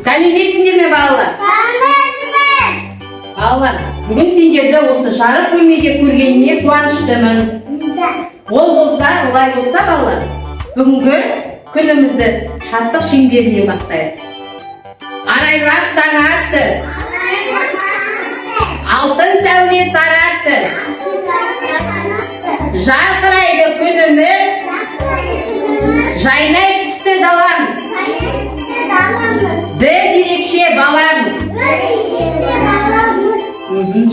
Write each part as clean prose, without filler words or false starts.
Сәлеметсіңдер ме балалар? Балалар, бүгін сендерді осы жарық бөлмеде көргеніме қуаныштымын. Олай болса балалар, бүгінгі күнімізді шаттық шеңберінен бастайық. Арайлап таң атты, алтын сәуле таратты, жарқырайды күніміз, жайнай түсті даламыз. Біз ерекше баламыз.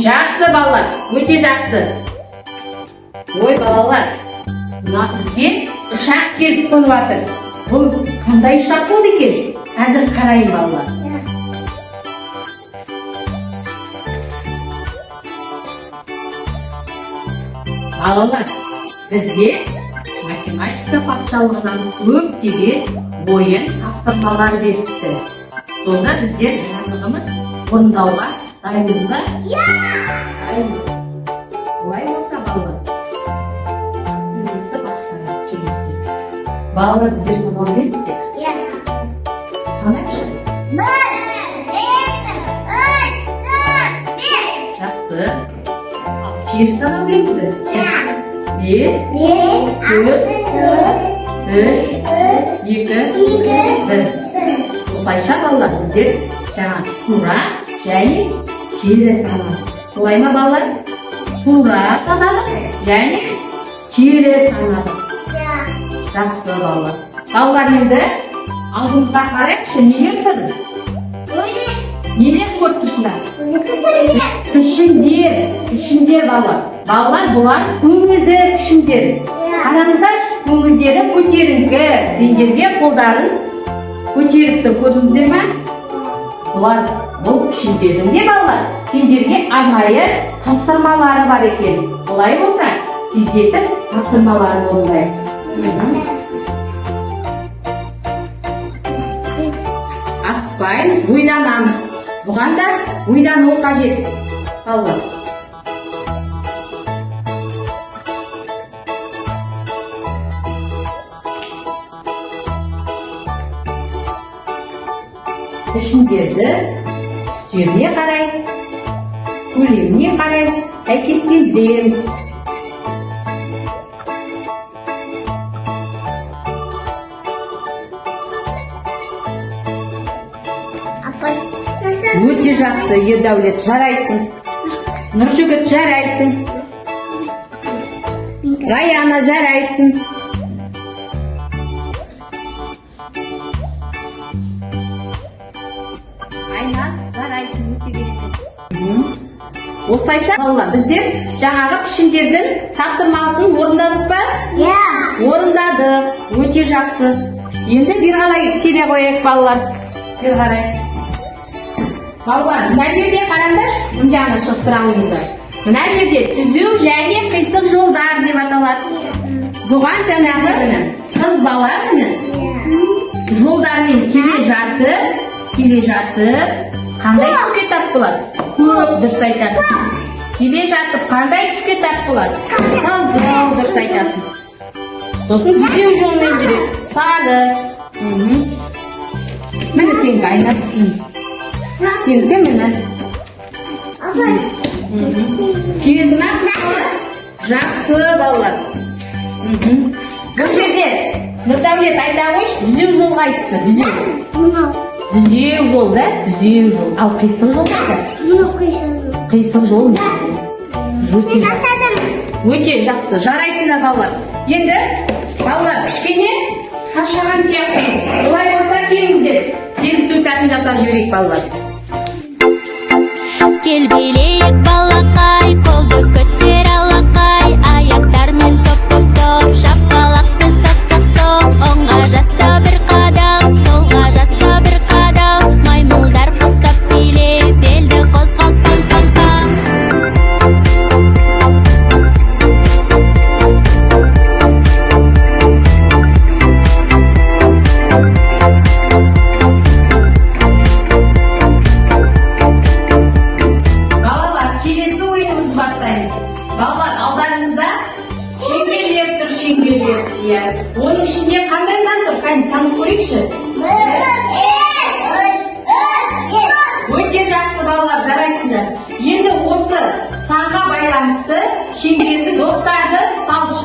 Жақсы балалар, өте жақсы. Ой балалар, мына бізге ұшақ келіп қонып жатыр. Бұл қандай ұшақ болды екен? Қазір қарайын балалар. Балалар, бізге математика патшалығынан көптеген ойын тапсырмалар беріпті. Сонда біздер жарлығымыз орындауға дайынбыз ба? Дайынбыз. Олай болса балалар, өзімізді басқарып жүріңіздер. Балалар, біздер санау білеміздер? Санайықшы. 1, 2, 3, 4, 5. Жақсы. Ал кері санау білеміз бе? 5, 4, 3, 2, 1. Осылайша балалар, біздер жаңа тура және кері санадық. Солай ма балалар? Тура санадық және кері санадық. Жақсы балалар. Балалар, енді алдымызға қарайықшы, нелер тұр? Нелер көріп тұрсыңдар? Пішіндер балалар. Балалар, бұлар көңілді пішіндер. Қараңыздар, көңілдері көтеріңкі. Сендерге қолдарын көтеріп тұр, көрдіңіздер ме? Бұл пішіндердің де балалар, сендерге арнайы тапсырмалары бар екен. Олай болса, тездетіп тапсырмаларын орындайық. Асықпаймыз, ойланамыз. Бұған да ойлану қажет. Балалар. Пішіндерді түстеріне қарай, көлеміне қарай сәйкестендіреміз. Өте жақсы, Ердәулет, жарайсың. Нұржігіт, жарайсың. Раяна, жарайсың. Айназ, жарайсың, өте керек. Осылайша балалар, біздер жаңағы пішіндердің тапсырмасын орындадық па? Орындадық, өте жақсы. Енді бір қалай келе қояйық балалар. Bir қарай. Балалар, мына жерде қараңдар, мұнжаны шығып тұрамыздар. Мына жерде түзу және қисық жолдар деп аталады. Бұған жаңағы қыз бала жолдармен келе жатып, қандай түске тап болады? Көп, дұрыс айтасың. Келе жатып, қандай түске тап болады? Қызыл, дұрыс айтасың. Сосын түзу жолмен жүреді. Сары. Міне сенгі Айназ. Сенікі міне. Келді ме? Жақсы балалар. Бұл жерде Нұрдәулет айта қойшы, түзеу жол қайсысы? Түзеу жол да? Түзеу жол. Ал қисық жол қайда? Қисық жол не? Өте жақсы. Жарайсыңдар балалар. Енді балалар кішкене шаршаған сияқтымыз. Олай болса келіңіздер. Сергіту сәтін жасап жіберейік балалар. Кел билейік балақай, қолды көтер алақай, аяқтармен топ-топ-топ, шапалақты сақ-сақ-соқ, оңға жаса бір қадам, солға жаса бір қадам, маймылдар қосап биле, белді қозғап пам-пам-пам.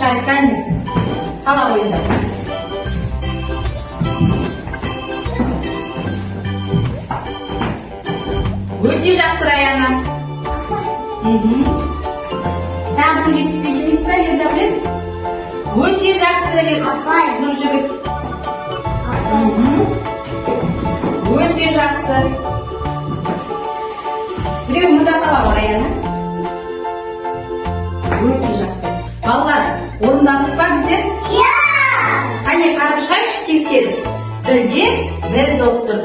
Шарикани. Сала қойыңдар. Өте жақсы Раяна. Тағы бір жетіспейді емес па, Ердәулет? Өте жақсы Нұржігіт. Өте жақсы. Біреу мұнда сала ғой Раяна. Өте жақсы. Балалар, орындадық па біздер? Қане қарап шығайықшы тексеріп. Бірде бір доп тұр.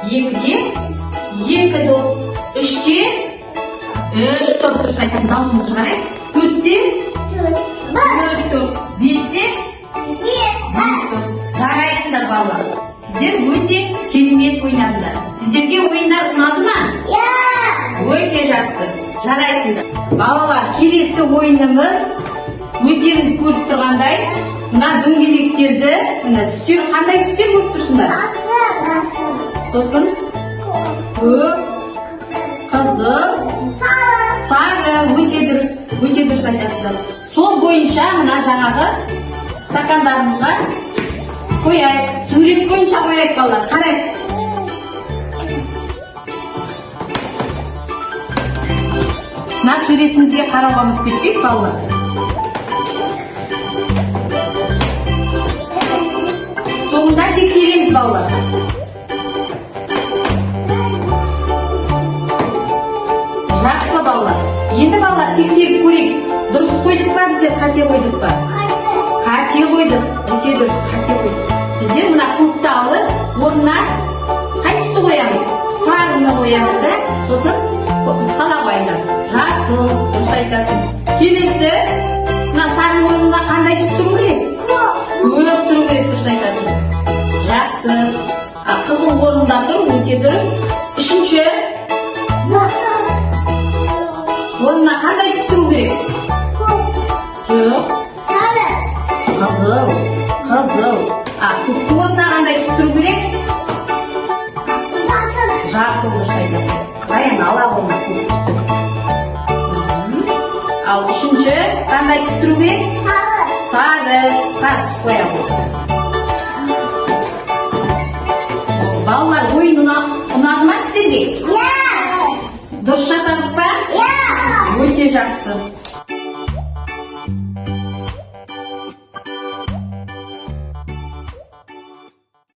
Екіде екі доп. Үште үш доп тұрса айтасың, даусымды шығарайық. Төртте төрт доп. Бесте бес доп. Жарайсыздар балалар. Сіздер өте керемет ойнадыңдар. Сіздерге ойындар ұнады ма? Өте жақсы. Жарайсыңдар. Балалар, келесі ойынымыз өздеріңіз көріп тұрғандай, мына дөңгелектерді, мына түстер, қандай түстер көріп тұрсыңдар? Сосын көк, қызыл, сары, өте дұрыс айтасыздар. Сол бойынша мына жаңағы стакандарымызға қояйық. Сурет бойынша қояйық балалар. Қарайық. Мына суретімізге қарауға ұмытып кетпейік балалар. Соңында тексереміз балалар. Жақсы балалар. Енді балалар тексеріп көрейік. Дұрыс қойдық па біздер, қате қойдық па? Қате қойдық. Өте дұрыс, қате қойдық. Біздер мына көкті алып, орнына қай түсті қоямыз? Сарыны қоямыз да, сосын сала қоямыз. Жасыл, дұрыс айтасың. Келесі, мына сарының орнына қандай түс тұру керек? Көк тұру керек, дұрыс айтасың. Жақсы. Қызыл орнында тұр, өте дұрыс. Үшінші, орнына қандай түс тұру керек? Жоқ. Қызыл. Көктің орнына қандай түс тұру керек? Жасыл, дұрыс айтасың. Раяна, ала қолына көк түсті. Ал үшінші, қандай түс тұру керек? Сары түс қоя қойды. Балалар, ойын ұнады ма сіздерге? Дұрыс жасадық па? Өте жақсы.